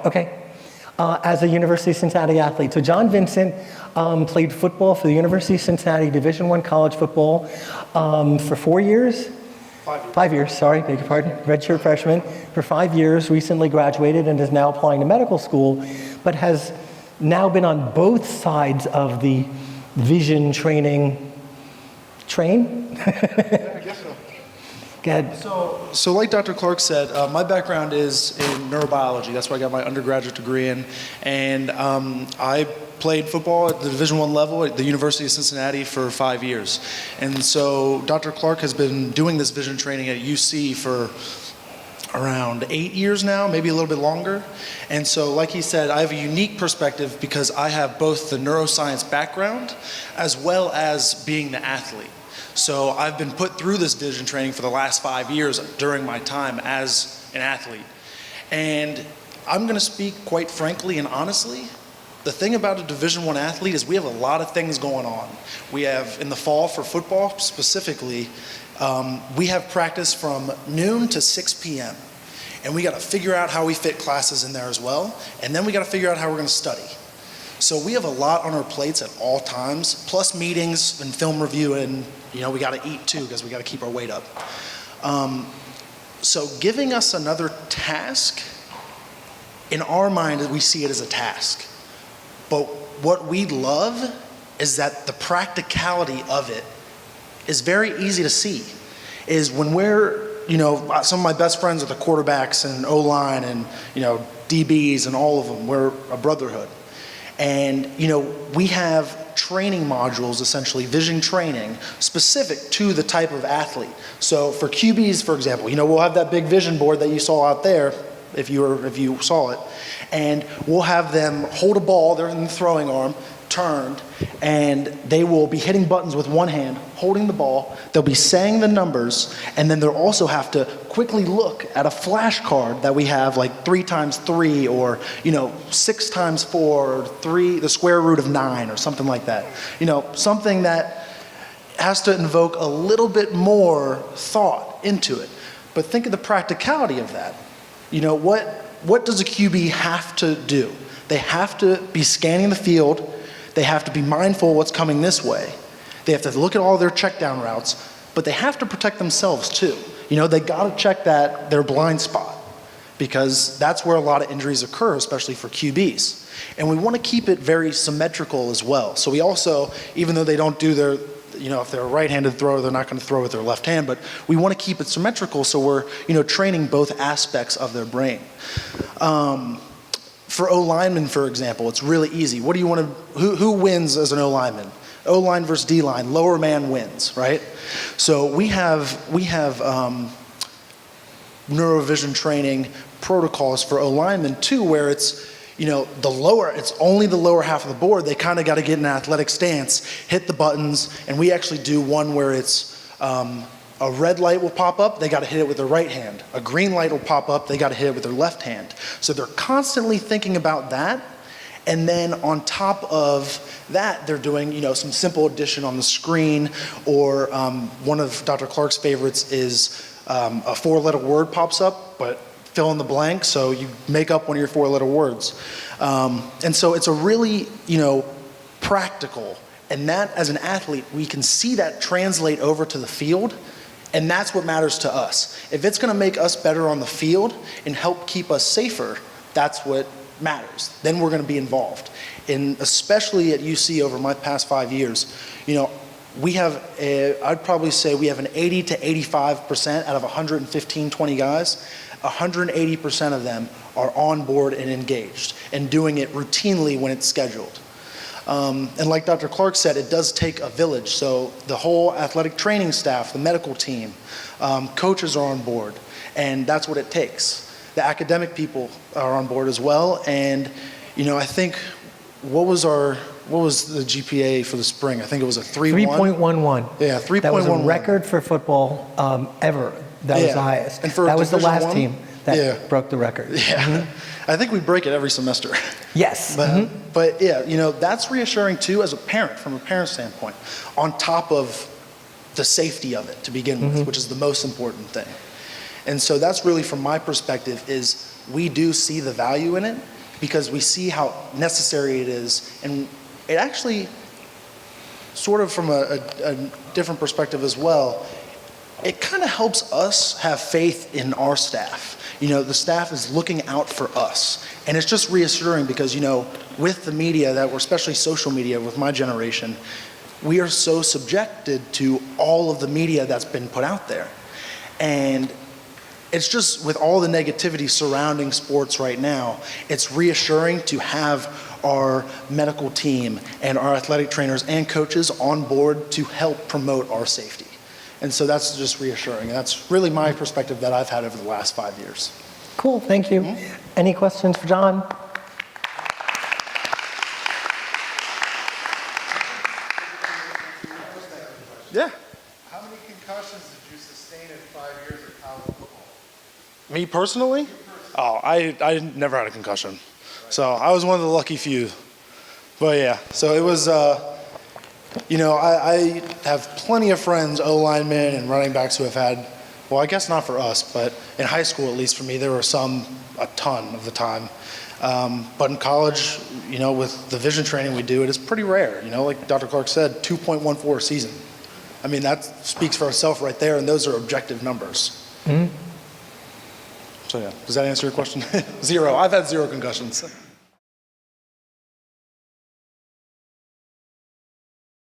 Okay. As a University of Cincinnati athlete. So John Vincent played football for the University of Cincinnati Division I college football for 4 years? 5 years. 5 years, sorry, beg your pardon. Redshirt freshman for 5 years, recently graduated and is now applying to medical school, but has now been on both sides of the vision training train? Yeah, I guess so. Go ahead. So like Dr. Clark said, my background is in neurobiology. That's what I got my undergraduate degree in. And I played football at the Division I level at the University of Cincinnati for 5 years. And so Dr. Clark has been doing this vision training at UC for around 8 years now, maybe a little bit longer. And so like he said, I have a unique perspective because I have both the neuroscience background as well as being the athlete. So I've been put through this vision training for the last 5 years during my time as an athlete. And I'm gonna speak quite frankly and honestly, the thing about a Division I athlete is we have a lot of things going on. We have, in the fall for football specifically, we have practice from noon to 6 p.m. And we gotta figure out how we fit classes in there as well. And then we gotta figure out how we're gonna study. So we have a lot on our plates at all times, plus meetings and film review, and we got to eat too because we got to keep our weight up. So giving us another task, in our mind, we see it as a task. But what we love is that the practicality of it is very easy to see. Is when we're, some of my best friends are the quarterbacks and O-line and, DBs and all of them. We're a brotherhood. And we have training modules, essentially vision training, specific to the type of athlete. So for QBs, for example, we'll have that big vision board that you saw out there, if you saw it, and we'll have them hold a ball, they're in the throwing arm, turned, and they will be hitting buttons with one hand, holding the ball, they'll be saying the numbers, and then they'll also have to quickly look at a flashcard that we have, like 3 times 3 or 6 times 4 or 3, the square root of 9 or something like that. Something that has to invoke a little bit more thought into it. But think of the practicality of that. What does a QB have to do? They have to be scanning the field. They have to be mindful of what's coming this way. They have to look at all their check down routes, but they have to protect themselves too. They gotta check their blind spot because that's where a lot of injuries occur, especially for QBs. And we wanna keep it very symmetrical as well. So we also, even though they don't do their, if they're a right-handed thrower, they're not gonna throw with their left hand, but we wanna keep it symmetrical so we're, training both aspects of their brain. For O-linemen, for example, it's really easy. What do you want to, who wins as an O-lineman? O-line versus D-line, lower man wins, right? So we have neurovision training protocols for O-linemen too, where it's, it's only the lower half of the board. They kind of got to get in an athletic stance, hit the buttons, and we actually do one where it's, a red light will pop up, they got to hit it with their right hand. A green light will pop up, they got to hit it with their left hand. So they're constantly thinking about that. And then on top of that, they're doing, some simple addition on the screen, or one of Dr. Clark's favorites is a 4-letter word pops up, but fill in the blank, so you make up one of your 4-letter words. And so it's a really, practical, and that as an athlete, we can see that translate over to the field. And that's what matters to us. If it's gonna make us better on the field and help keep us safer, that's what matters. Then we're gonna be involved. And especially at UC over my past 5 years, we have, I'd probably say we have an 80 to 85% out of 115, 20 guys, 180% of them are on board and engaged and doing it routinely when it's scheduled. And like Dr. Clark said, it does take a village. So the whole athletic training staff, the medical team, coaches are on board, and that's what it takes. The academic people are on board as well. And I think, what was the GPA for the spring? I think it was a 3.11. Yeah, 3.11. That was a record for football ever. That was the highest. And that was the last team that broke the record. Yeah. Mm-hmm. I think we break it every semester. Yes. But yeah, that's reassuring too as a parent, from a parent standpoint, on top of the safety of it to begin with, which is the most important thing. And so that's really, from my perspective, is we do see the value in it, because we see how necessary it is. And it actually, sort of from a different perspective as well, it kind of helps us have faith in our staff. You know, the staff is looking out for us. And it's just reassuring because, you know, with the media that we're, especially social media with my generation, we are so subjected to all of the media that's been put out there. And it's just, with all the negativity surrounding sports right now, it's reassuring to have our medical team and our athletic trainers and coaches on board to help promote our safety. And so that's just reassuring. That's really my perspective that I've had over the last 5 years. Cool, thank you. Any questions for John? Yeah. How many concussions did you sustain in 5 years of college football? Me personally? Oh, I never had a concussion. So I was one of the lucky few. But yeah, so it was, you know, I have plenty of friends, O-linemen and running backs who have had, well, I guess not for us, but in high school, at least for me, there were some, a ton of the time. But in college, you know, with the vision training we do, it is pretty rare. You know, like Dr. Clark said, 2.14 a season. I mean, that speaks for itself right there, and those are objective numbers. So yeah, does that answer your question? 0. I've had 0 concussions.